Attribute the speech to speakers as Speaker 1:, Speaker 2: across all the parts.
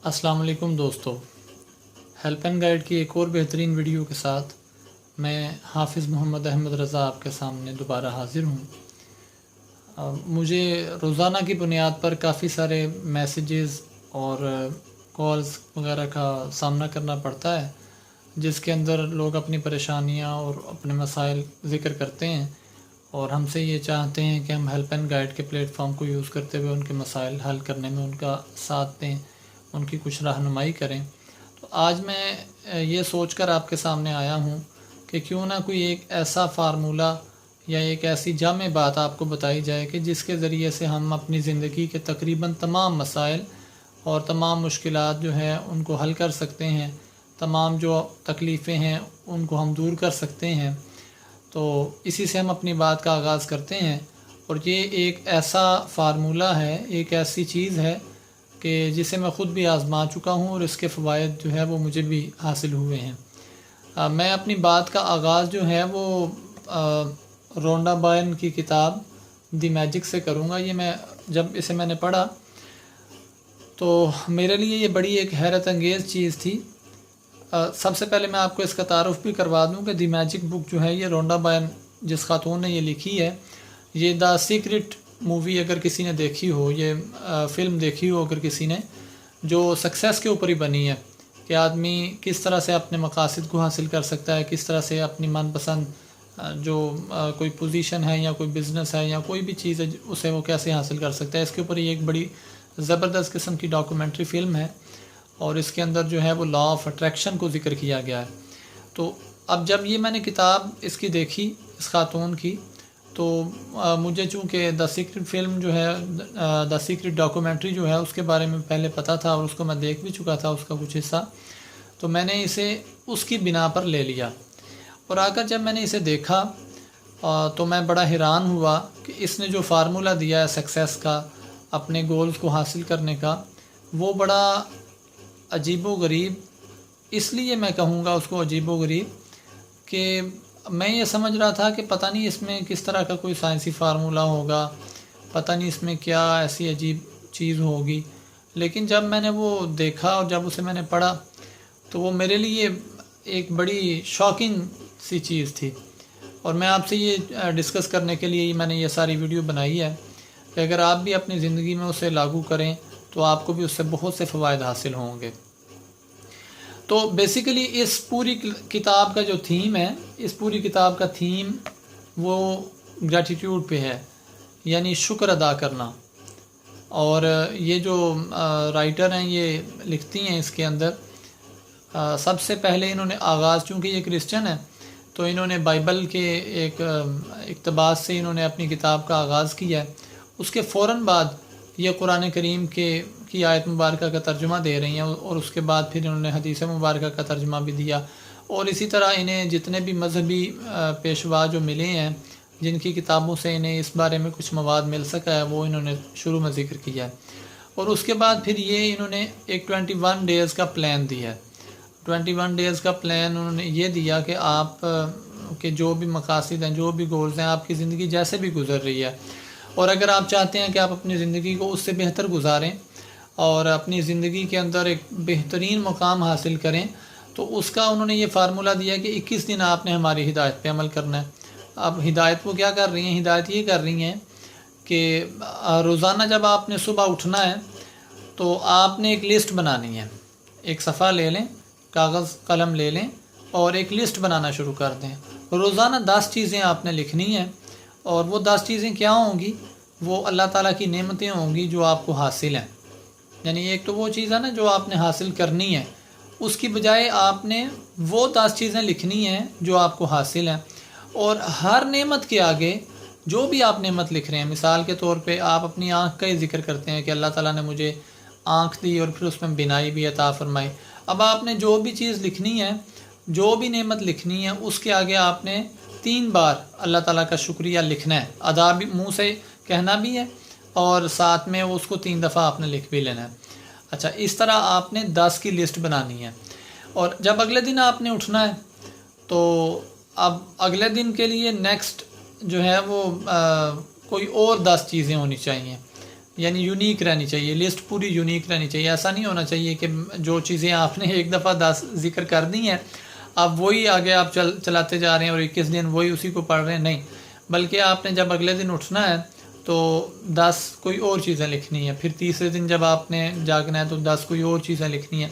Speaker 1: السلام علیکم دوستو، ہیلپ اینڈ گائیڈ کی ایک اور بہترین ویڈیو کے ساتھ میں حافظ محمد احمد رضا آپ کے سامنے دوبارہ حاضر ہوں۔ مجھے روزانہ کی بنیاد پر کافی سارے میسیجز اور کالز وغیرہ کا سامنا کرنا پڑتا ہے، جس کے اندر لوگ اپنی پریشانیاں اور اپنے مسائل ذکر کرتے ہیں اور ہم سے یہ چاہتے ہیں کہ ہم ہیلپ اینڈ گائیڈ کے پلیٹ فارم کو یوز کرتے ہوئے ان کے مسائل حل کرنے میں ان کا ساتھ دیں، ان کی کچھ رہنمائی کریں۔ تو آج میں یہ سوچ کر آپ کے سامنے آیا ہوں کہ کیوں نہ کوئی ایک ایسا فارمولہ یا ایک ایسی جامع بات آپ کو بتائی جائے کہ جس کے ذریعے سے ہم اپنی زندگی کے تقریباً تمام مسائل اور تمام مشکلات جو ہیں ان کو حل کر سکتے ہیں، تمام جو تکلیفیں ہیں ان کو ہم دور کر سکتے ہیں۔ تو اسی سے ہم اپنی بات کا آغاز کرتے ہیں، اور یہ ایک ایسا فارمولہ ہے، ایک ایسی چیز ہے کہ جسے میں خود بھی آزما چکا ہوں اور اس کے فوائد جو ہے وہ مجھے بھی حاصل ہوئے ہیں۔ میں اپنی بات کا آغاز جو ہے وہ رونڈا بائرن کی کتاب دی میجک سے کروں گا۔ یہ جب اسے میں نے پڑھا تو میرے لیے یہ بڑی ایک حیرت انگیز چیز تھی۔ سب سے پہلے میں آپ کو اس کا تعارف بھی کروا دوں کہ دی میجک بک جو ہے یہ رونڈا بائرن جس خاتون نے یہ لکھی ہے، یہ دا سیکرٹ مووی اگر کسی نے دیکھی ہو، یہ فلم دیکھی ہو اگر کسی نے، جو سکسیس کے اوپر ہی بنی ہے کہ آدمی کس طرح سے اپنے مقاصد کو حاصل کر سکتا ہے، کس طرح سے اپنی من پسند جو کوئی پوزیشن ہے یا کوئی بزنس ہے یا کوئی بھی چیز ہے اسے وہ کیسے حاصل کر سکتا ہے۔ اس کے اوپر یہ ایک بڑی زبردست قسم کی ڈاکومنٹری فلم ہے، اور اس کے اندر جو ہے وہ لا آف اٹریکشن کو ذکر کیا گیا ہے۔ تو اب جب یہ میں نے کتاب اس کی دیکھی اس خاتون کی، تو مجھے چونکہ دا سیکرٹ فلم جو ہے، دا سیکرٹ ڈاکومنٹری جو ہے اس کے بارے میں پہلے پتہ تھا اور اس کو میں دیکھ بھی چکا تھا اس کا کچھ حصہ، تو میں نے اسے اس کی بنا پر لے لیا۔ اور آ کر جب میں نے اسے دیکھا تو میں بڑا حیران ہوا کہ اس نے جو فارمولہ دیا ہے سکسیس کا، اپنے گولز کو حاصل کرنے کا، وہ بڑا عجیب و غریب، اس لیے میں کہوں گا اس کو عجیب و غریب کہ میں یہ سمجھ رہا تھا کہ پتہ نہیں اس میں کس طرح کا کوئی سائنسی فارمولہ ہوگا، پتہ نہیں اس میں کیا ایسی عجیب چیز ہوگی، لیکن جب میں نے وہ دیکھا اور جب اسے میں نے پڑھا تو وہ میرے لیے ایک بڑی شاکنگ سی چیز تھی۔ اور میں آپ سے یہ ڈسکس کرنے کے لیے میں نے یہ ساری ویڈیو بنائی ہے کہ اگر آپ بھی اپنی زندگی میں اسے لاگو کریں تو آپ کو بھی اس سے بہت سے فوائد حاصل ہوں گے۔ تو بیسیکلی اس پوری کتاب کا جو تھیم ہے، اس پوری کتاب کا تھیم وہ گریٹیٹیوڈ پہ ہے، یعنی شکر ادا کرنا۔ اور یہ جو رائٹر ہیں یہ لکھتی ہیں اس کے اندر، سب سے پہلے انہوں نے آغاز، چونکہ یہ کرسچن ہے تو انہوں نے بائبل کے ایک اقتباس سے انہوں نے اپنی کتاب کا آغاز کیا ہے۔ اس کے فوراً بعد یہ قرآن کریم کی آیت مبارکہ کا ترجمہ دے رہی ہیں، اور اس کے بعد پھر انہوں نے حدیث مبارکہ کا ترجمہ بھی دیا۔ اور اسی طرح انہیں جتنے بھی مذہبی پیشوا جو ملے ہیں جن کی کتابوں سے انہیں اس بارے میں کچھ مواد مل سکا ہے، وہ انہوں نے شروع میں ذکر کیا ہے۔ اور اس کے بعد پھر یہ انہوں نے ایک 21 ڈیز کا پلان دیا ہے۔ 21 ڈیز کا پلان انہوں نے یہ دیا کہ آپ کے جو بھی مقاصد ہیں، جو بھی گولز ہیں، آپ کی زندگی جیسے بھی گزر رہی ہے، اور اگر آپ چاہتے ہیں کہ آپ اپنی زندگی کو اس سے بہتر گزاریں اور اپنی زندگی کے اندر ایک بہترین مقام حاصل کریں، تو اس کا انہوں نے یہ فارمولہ دیا کہ 21 دن آپ نے ہماری ہدایت پہ عمل کرنا ہے۔ اب ہدایت وہ کیا کر رہی ہیں؟ ہدایت یہ کر رہی ہیں کہ روزانہ جب آپ نے صبح اٹھنا ہے تو آپ نے ایک لسٹ بنانی ہے، ایک صفحہ لے لیں، کاغذ قلم لے لیں اور ایک لسٹ بنانا شروع کر دیں۔ روزانہ 10 چیزیں آپ نے لکھنی ہیں، اور وہ 10 چیزیں کیا ہوں گی؟ وہ اللہ تعالیٰ کی نعمتیں ہوں گی جو آپ کو حاصل ہیں۔ یعنی ایک تو وہ چیز ہے نا جو آپ نے حاصل کرنی ہے، اس کی بجائے آپ نے وہ 10 چیزیں لکھنی ہیں جو آپ کو حاصل ہیں۔ اور ہر نعمت کے آگے جو بھی آپ نعمت لکھ رہے ہیں، مثال کے طور پہ آپ اپنی آنکھ کا ہی ذکر کرتے ہیں کہ اللہ تعالیٰ نے مجھے آنکھ دی اور پھر اس میں بینائی بھی عطا فرمائی۔ اب آپ نے جو بھی چیز لکھنی ہے، جو بھی نعمت لکھنی ہے، اس کے آگے آپ نے 3 بار اللہ تعالیٰ کا شکریہ لکھنا ہے، ادا بھی منہ سے کہنا بھی ہے اور ساتھ میں اس کو 3 دفعہ آپ نے لکھ بھی لینا ہے۔ اچھا، اس طرح آپ نے 10 کی لسٹ بنانی ہے۔ اور جب اگلے دن آپ نے اٹھنا ہے تو اب اگلے دن کے لیے نیکسٹ جو ہے وہ کوئی اور 10 چیزیں ہونی چاہیے۔ یعنی یونیک رہنی چاہیے، لسٹ پوری یونیک رہنی چاہیے. ایسا نہیں ہونا چاہیے کہ جو چیزیں آپ نے ایک دفعہ 10 ذکر کر دی ہیں اب وہی آگے آپ چلاتے جا رہے ہیں اور 21 دن وہی اسی کو پڑھ رہے ہیں. نہیں، بلکہ آپ نے جب اگلے دن اٹھنا ہے تو 10 کوئی اور چیزیں لکھنی ہیں، پھر تیسرے دن جب آپ نے جاگنا ہے تو 10 کوئی اور چیزیں لکھنی ہیں.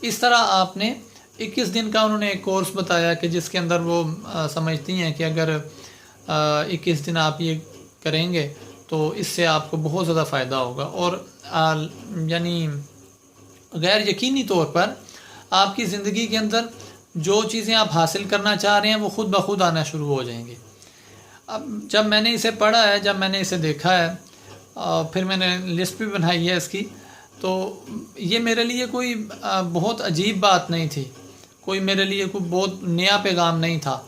Speaker 1: اس طرح آپ نے 21 دن کا انہوں نے ایک کورس بتایا کہ جس کے اندر وہ سمجھتی ہیں کہ اگر 21 دن آپ یہ کریں گے تو اس سے آپ کو بہت زیادہ فائدہ ہوگا، اور یعنی غیر یقینی طور پر آپ کی زندگی کے اندر جو چیزیں آپ حاصل کرنا چاہ رہے ہیں وہ خود بخود آنا شروع ہو جائیں گے. اب جب میں نے اسے پڑھا ہے، جب میں نے اسے دیکھا ہے، پھر میں نے لسٹ بھی بنائی ہے اس کی، تو یہ میرے لیے کوئی بہت عجیب بات نہیں تھی، کوئی میرے لیے کوئی بہت نیا پیغام نہیں تھا،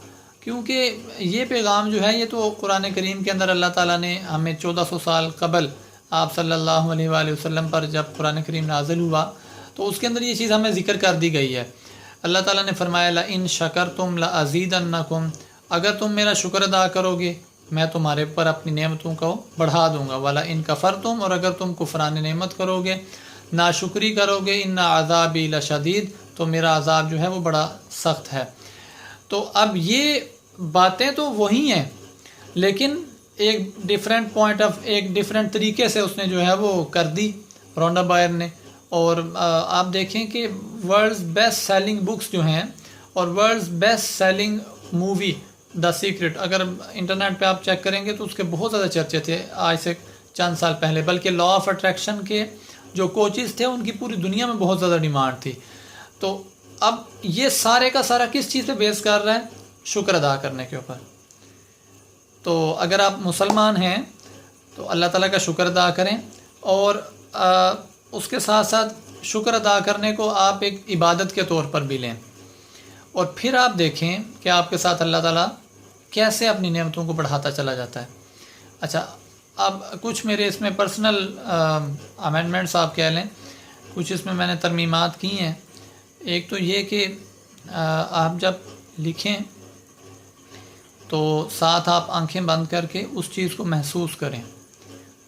Speaker 1: کیونکہ یہ پیغام جو ہے یہ تو قرآن کریم کے اندر اللہ تعالیٰ نے ہمیں 1400 سال قبل آپ صلی اللہ علیہ وآلہ وسلم پر جب قرآن کریم نازل ہوا تو اس کے اندر یہ چیز ہمیں ذکر کر دی گئی ہے. اللہ تعالیٰ نے فرمایا لَإِن شَكَرْتُمْ لَأَزِيدَنَّكُمْ، اگر تم میرا شکر ادا کرو گے میں تمہارے پر اپنی نعمتوں کو بڑھا دوں گا. وَلَئِن كَفَرْتُمْ، اور اگر تم کفران نعمت کرو گے، ناشکری کرو گے، إِنَّ عَذَابِي لَشَدِيدٌ، تو میرا عذاب جو ہے وہ بڑا سخت ہے. تو اب یہ باتیں تو وہی ہیں، لیکن ایک ڈیفرنٹ پوائنٹ آف ایک ڈیفرنٹ طریقے سے اس نے جو ہے وہ کر دی رونڈا بائر نے. اور آپ دیکھیں کہ ورلڈز بیسٹ سیلنگ بکس جو ہیں اور ورلڈز بیسٹ سیلنگ مووی دا سیکرٹ، اگر انٹرنیٹ پہ آپ چیک کریں گے تو اس کے بہت زیادہ چرچے تھے آج سے چند سال پہلے، بلکہ لا آف اٹریکشن کے جو کوچز تھے ان کی پوری دنیا میں بہت زیادہ ڈیمانڈ تھی. تو اب یہ سارے کا سارا کس چیز پہ بیس کر رہا ہے؟ شکر ادا کرنے کے اوپر. تو اگر آپ مسلمان ہیں تو اللہ تعالیٰ کا شکر ادا کریں، اور اس کے ساتھ ساتھ شکر ادا کرنے کو آپ ایک عبادت کے طور پر بھی لیں، اور پھر آپ دیکھیں کہ آپ کے ساتھ اللہ تعالیٰ کیسے اپنی نعمتوں کو بڑھاتا چلا جاتا ہے. اچھا، اب کچھ میرے اس میں پرسنل امینڈمنٹس آپ کہہ لیں، کچھ اس میں نے ترمیمات کی ہیں. ایک تو یہ کہ آپ جب لکھیں تو ساتھ آپ آنکھیں بند کر کے اس چیز کو محسوس کریں،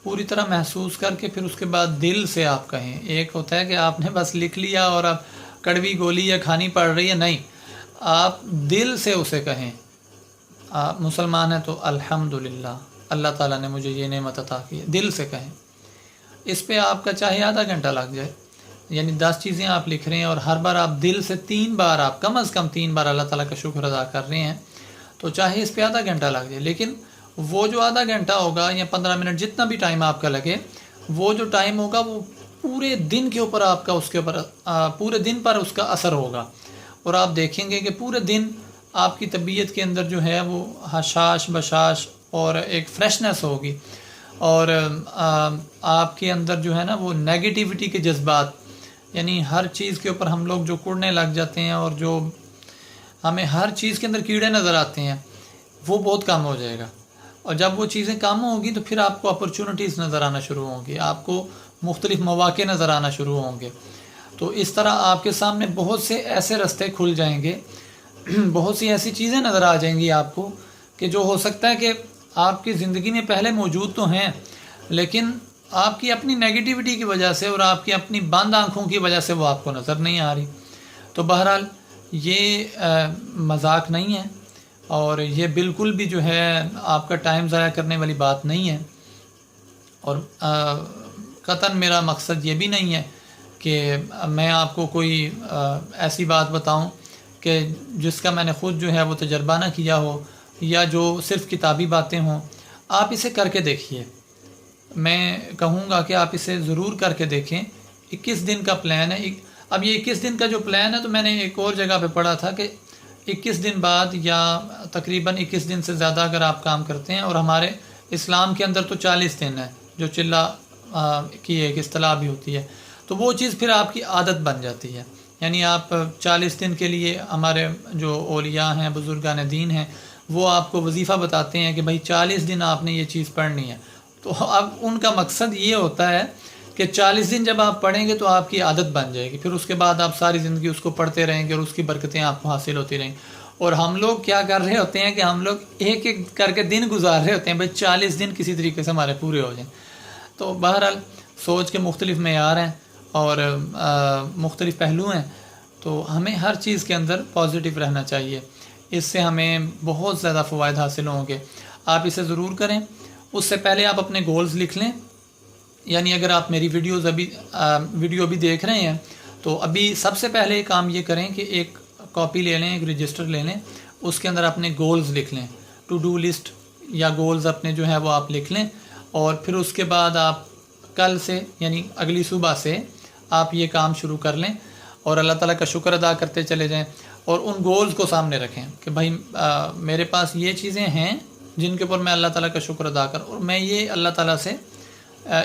Speaker 1: پوری طرح محسوس کر کے پھر اس کے بعد دل سے آپ کہیں. ایک ہوتا ہے کہ آپ نے بس لکھ لیا اور اب کڑوی گولی یا کھانی پڑ رہی ہے، نہیں، آپ دل سے اسے کہیں. آپ مسلمان ہیں تو الحمدللہ اللہ تعالیٰ نے مجھے یہ نعمت عطا کی ہے، دل سے کہیں. اس پہ آپ کا چاہے آدھا گھنٹہ لگ جائے، یعنی 10 چیزیں آپ لکھ رہے ہیں اور ہر بار آپ دل سے 3 بار، آپ کم از کم 3 بار اللہ تعالیٰ کا شکر ادا کر رہے ہیں، تو چاہے اس پہ آدھا گھنٹہ لگ جائے. لیکن وہ جو آدھا گھنٹہ ہوگا یا 15 منٹ جتنا بھی ٹائم آپ کا لگے، وہ جو ٹائم ہوگا وہ پورے دن کے اوپر آپ کا اس کے اوپر پورے دن پر اس کا اثر ہوگا. اور آپ دیکھیں گے کہ پورے دن آپ کی طبیعت کے اندر جو ہے وہ حشاش بشاش اور ایک فریشنس ہوگی، اور آپ کے اندر جو ہے نا وہ نیگیٹیوٹی کے جذبات، یعنی ہر چیز کے اوپر ہم لوگ جو کڑنے لگ جاتے ہیں اور جو ہمیں ہر چیز کے اندر کیڑے نظر آتے ہیں، وہ بہت کم ہو جائے گا. اور جب وہ چیزیں کم ہوں گی تو پھر آپ کو اپرچونٹیز نظر آنا شروع ہوں گی، آپ کو مختلف مواقع نظر آنا شروع ہوں گے. تو اس طرح آپ کے سامنے بہت سے ایسے راستے کھل جائیں گے، بہت سی ایسی چیزیں نظر آ جائیں گی آپ کو کہ جو ہو سکتا ہے کہ آپ کی زندگی میں پہلے موجود تو ہیں، لیکن آپ کی اپنی نیگیٹیوٹی کی وجہ سے اور آپ کی اپنی بند آنکھوں کی وجہ سے وہ آپ کو نظر نہیں آ رہی. تو بہرحال یہ مذاق نہیں ہے، اور یہ بالکل بھی جو ہے آپ کا ٹائم ضائع کرنے والی بات نہیں ہے. اور قطعاً میرا مقصد یہ بھی نہیں ہے کہ میں آپ کو کوئی ایسی بات بتاؤں کہ جس کا میں نے خود جو ہے وہ تجربہ نہ کیا ہو، یا جو صرف کتابی باتیں ہوں. آپ اسے کر کے دیکھیے، میں کہوں گا کہ آپ اسے ضرور کر کے دیکھیں. 21 دن کا پلان ہے. اب یہ 21 دن کا جو پلان ہے تو میں نے ایک اور جگہ پہ پڑھا تھا کہ 21 دن بعد یا تقریباً 21 دن سے زیادہ اگر آپ کام کرتے ہیں، اور ہمارے اسلام کے اندر تو 40 دن ہے جو چلہ کی ایک اصطلاح بھی ہوتی ہے، تو وہ چیز پھر آپ کی عادت بن جاتی ہے. یعنی آپ 40 دن کے لیے، ہمارے جو اولیاء ہیں، بزرگان دین ہیں، وہ آپ کو وظیفہ بتاتے ہیں کہ بھائی 40 دن آپ نے یہ چیز پڑھنی ہے. تو اب ان کا مقصد یہ ہوتا ہے کہ 40 دن جب آپ پڑھیں گے تو آپ کی عادت بن جائے گی، پھر اس کے بعد آپ ساری زندگی اس کو پڑھتے رہیں گے اور اس کی برکتیں آپ کو حاصل ہوتی رہیں گی. اور ہم لوگ کیا کر رہے ہوتے ہیں کہ ہم لوگ ایک ایک کر کے دن گزار رہے ہوتے ہیں، بھائی 40 دن کسی طریقے سے ہمارے پورے ہو جائیں. تو بہرحال سوچ کے مختلف معیار ہیں اور مختلف پہلو ہیں، تو ہمیں ہر چیز کے اندر پازیٹیو رہنا چاہیے. اس سے ہمیں بہت زیادہ فوائد حاصل ہوں گے. آپ اسے ضرور کریں. اس سے پہلے آپ اپنے گولز لکھ لیں. یعنی اگر آپ میری ویڈیو ابھی دیکھ رہے ہیں تو ابھی سب سے پہلے کام یہ کریں کہ ایک کاپی لے لیں، ایک رجسٹر لے لیں، اس کے اندر اپنے گولز لکھ لیں. ٹو ڈو لسٹ یا گولز اپنے جو ہے وہ آپ لکھ لیں، اور پھر اس کے بعد آپ کل سے یعنی اگلی صبح سے آپ یہ کام شروع کر لیں اور اللہ تعالیٰ کا شکر ادا کرتے چلے جائیں. اور ان گولز کو سامنے رکھیں کہ بھائی میرے پاس یہ چیزیں ہیں جن کے اوپر میں اللہ تعالیٰ کا شکر ادا کروں، اور میں یہ اللہ تعالیٰ سے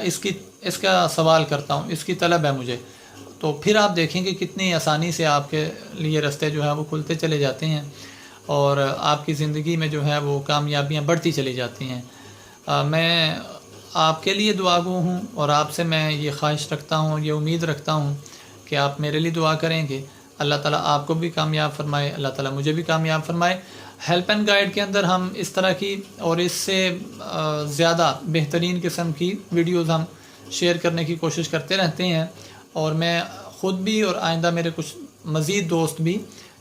Speaker 1: اس کا سوال کرتا ہوں، اس کی طلب ہے مجھے. تو پھر آپ دیکھیں کہ کتنی آسانی سے آپ کے لیے رستے جو ہے وہ کھلتے چلے جاتے ہیں اور آپ کی زندگی میں جو ہے وہ کامیابیاں بڑھتی چلی جاتی ہیں. میں آپ کے لیے دعا گو ہوں اور آپ سے میں یہ خواہش رکھتا ہوں، یہ امید رکھتا ہوں کہ آپ میرے لیے دعا کریں گے. اللہ تعالیٰ آپ کو بھی کامیاب فرمائے، اللہ تعالیٰ مجھے بھی کامیاب فرمائے. ہیلپ اینڈ گائیڈ کے اندر ہم اس طرح کی اور اس سے زیادہ بہترین قسم کی ویڈیوز ہم شیئر کرنے کی کوشش کرتے رہتے ہیں، اور میں خود بھی اور آئندہ میرے کچھ مزید دوست بھی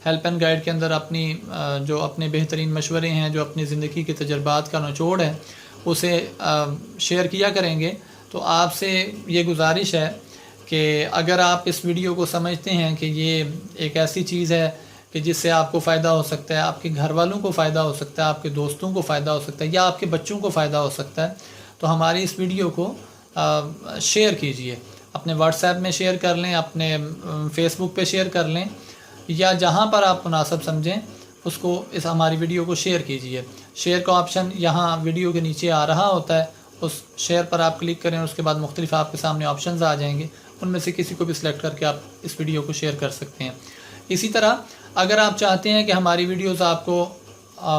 Speaker 1: ہیلپ اینڈ گائیڈ کے اندر جو اپنے بہترین مشورے ہیں، جو اپنی زندگی کے تجربات کا نچوڑ ہے، اسے شیئر کیا کریں گے. تو آپ سے یہ گزارش ہے کہ اگر آپ اس ویڈیو کو سمجھتے ہیں کہ یہ ایک ایسی چیز ہے کہ جس سے آپ کو فائدہ ہو سکتا ہے، آپ کے گھر والوں کو فائدہ ہو سکتا ہے، آپ کے دوستوں کو فائدہ ہو سکتا ہے، یا آپ کے بچوں کو فائدہ ہو سکتا ہے، تو ہماری اس ویڈیو کو شیئر کیجئے. اپنے واٹس ایپ میں شیئر کر لیں، اپنے فیس بک پہ شیئر کر لیں، یا جہاں پر آپ مناسب سمجھیں اس کو ہماری ویڈیو کو شیئر کیجئے. شیئر کا آپشن یہاں ویڈیو کے نیچے آ رہا ہوتا ہے، اس شیئر پر آپ کلک کریں، اس کے بعد مختلف آپ کے سامنے آپشنز آ جائیں گے، ان میں سے کسی کو بھی سلیکٹ کر کے آپ اس ویڈیو کو شیئر کر سکتے ہیں. اسی طرح اگر آپ چاہتے ہیں کہ ہماری ویڈیوز آپ کو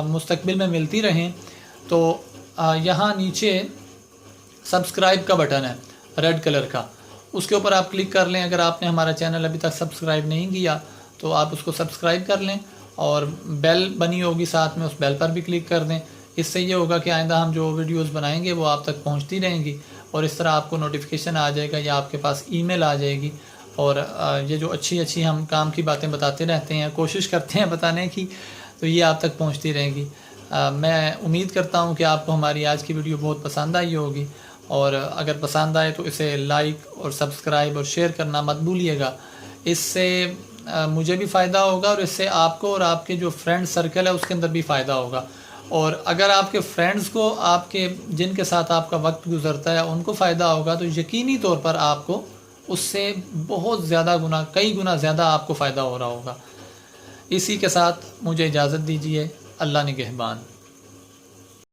Speaker 1: مستقبل میں ملتی رہیں تو یہاں نیچے سبسکرائب کا بٹن ہے ریڈ کلر کا، اس کے اوپر آپ کلک کر لیں. اگر آپ نے ہمارا چینل ابھی تک سبسکرائب نہیں کیا تو آپ اس کو سبسکرائب کر لیں، اور بیل بنی ہوگی ساتھ میں، اس بیل پر بھی کلک کر دیں. اس سے یہ ہوگا کہ آئندہ ہم جو ویڈیوز بنائیں گے وہ آپ تک پہنچتی رہیں گی، اور اس طرح آپ کو نوٹیفیکیشن آ جائے گا یا آپ کے پاس ای میل آ جائے گی. اور یہ جو اچھی ہم کام کی باتیں بتاتے رہتے ہیں، کوشش کرتے ہیں بتانے کی، تو یہ آپ تک پہنچتی رہیں گی. میں امید کرتا ہوں کہ آپ کو ہماری آج کی ویڈیو بہت پسند آئی ہوگی، اور اگر پسند آئے تو اسے لائک اور سبسکرائب اور شیئر کرنا مت بھولیے گا. اس سے مجھے بھی فائدہ ہوگا، اور اس سے آپ کو اور آپ کے جو فرینڈ سرکل ہے اس کے اندر بھی فائدہ ہوگا. اور اگر آپ کے فرینڈز کو، آپ کے جن کے ساتھ آپ کا وقت گزرتا ہے، ان کو فائدہ ہوگا تو یقینی طور پر آپ کو اس سے بہت زیادہ کئی گنا زیادہ آپ کو فائدہ ہو رہا ہوگا. اسی کے ساتھ مجھے اجازت دیجیے. اللہ نگہبان.